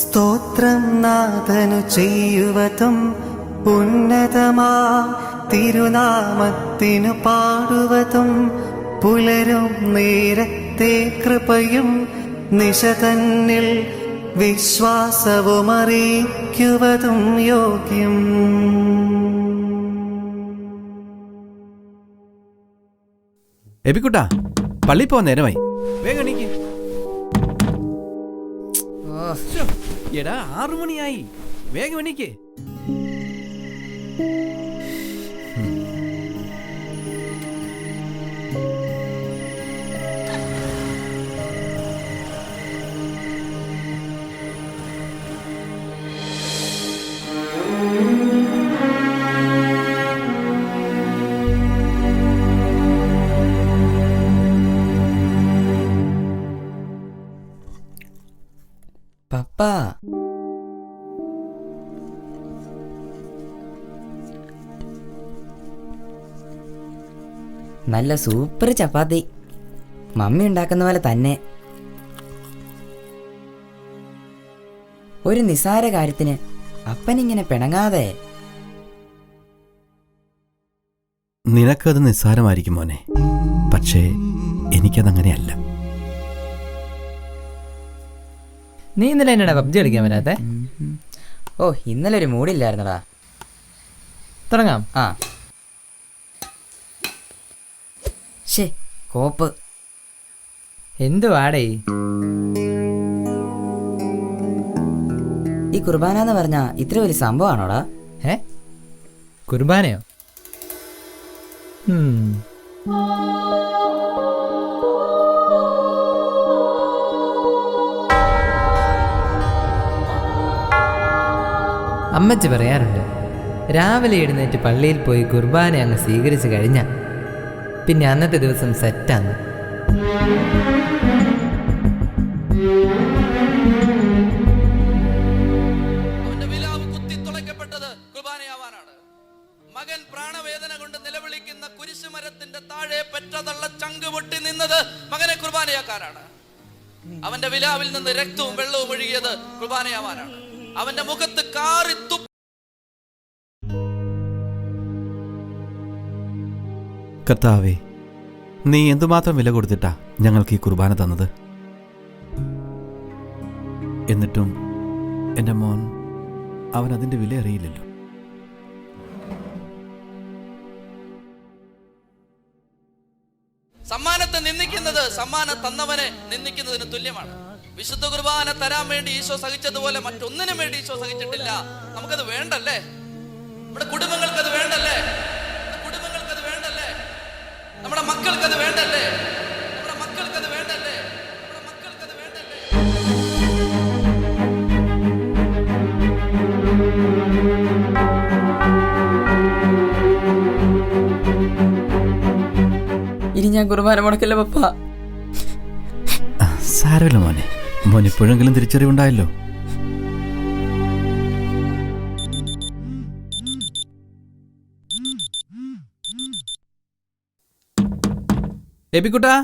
സ്തോത്രം നാഥനു ചെയ്യുവതും ഉന്നതമാ തിരുനാമത്തിനു പാടുവതും പുലരും നേരത്തെ കൃപയും നിശതന്നിൽ വിശ്വാസവും അറിയിക്കുവതും യോഗ്യം. എബിക്കുട്ടാ, പള്ളി പോവാൻ നേരമായി, വേഗം എണീക്ക്. എടാ 6 മണിയായി, വേഗം എണീക്ക്. പപ്പാ, നല്ല സൂപ്പർ ചപ്പാത്തി, മമ്മി ഉണ്ടാക്കുന്ന പോലെ തന്നെ. ഒരു നിസാര കാര്യത്തിന് അപ്പനിങ്ങനെ പിണങ്ങാതെ. നിനക്കത് നിസ്സാരമായിരിക്കും മോനെ, പക്ഷേ എനിക്കതങ്ങനെയല്ല. നീ ഇന്നലെ എന്നടാ പബ്ജി കളിക്കാൻ വരാത്തെ? ഓ, ഇന്നലെ ഒരു മൂഡില്ലായിരുന്നടാ. തുടങ്ങാം. ആ ശേ, കോപ്പ് എന്തുവാടേ? ഈ കുർബാന എന്ന് പറഞ്ഞ ഇത്ര വലിയ സംഭവമാണോടാ? കുർബാനയോ? അമ്മച്ചി പറയാറുണ്ട്, രാവിലെ എഴുന്നേറ്റ് പള്ളിയിൽ പോയി കുർബാന അങ്ങ് സ്വീകരിച്ചു കഴിഞ്ഞ പിന്നെ അന്നത്തെ ദിവസം സെറ്റാണ്. അവന്റെ വിലാവ് കുത്തിത്തുളയ്ക്കപ്പെട്ടത് കുർബാനയാവാനാണ്. മകൻ പ്രാണവേദന കൊണ്ട് നിലവിളിക്കുന്ന കുരിശുമരത്തിന്റെ താഴെ പെറ്റതള്ള ചങ്ക് പൊട്ടി നിന്നത് മകനെ കുർബാനയാക്കാനാണ്. അവന്റെ വിലാവിൽ നിന്ന് രക്തവും വെള്ളവും ഒഴുകിയത് കുർബാനയാവാനാണ്. അവന്റെ മുഖത്ത് കാറിത്തു. കർത്താവേ, നീ എന്തുമാത്രം വില കൊടുത്തിട്ടാ ഞങ്ങൾക്ക് ഈ കുർബാന തന്നത്. എന്നിട്ടും എൻ്റെ മോൻ, അവൻ അതിൻ്റെ വില അറിയില്ലല്ലോ. സമ്മാനത്തെ നിന്ദിക്കുന്നത് സമ്മാനം തന്നവനെ നിന്ദിക്കുന്നതിന് തുല്യമാണ്. വിശുദ്ധ കുർബാന തരാൻ വേണ്ടി ഈശോ സഹിച്ചതുപോലെ മറ്റൊന്നിനും വേണ്ടി ഈശോ സഹിച്ചിട്ടില്ല. നമുക്കത് വേണ്ടല്ലേ? നമ്മുടെ കുടുംബങ്ങൾക്കത് വേണ്ടല്ലേ? കുടുംബങ്ങൾക്കത് വേണ്ടല്ലേ? നമ്മുടെ മക്കൾക്കത് വേണ്ടല്ലേ? നമ്മുടെ മക്കൾക്കത് വേണ്ടല്ലേ? നമ്മുടെ മക്കൾക്കത് വേണ്ടല്ലേ? ഇനി ഞാൻ കുർബാന മുടക്കില്ല പപ്പ. സാരമില്ല മോനെ, മോൻ ഇപ്പോഴെങ്കിലും തിരിച്ചറിവുണ്ടായല്ലോ. എബിക്കുട്ടാ,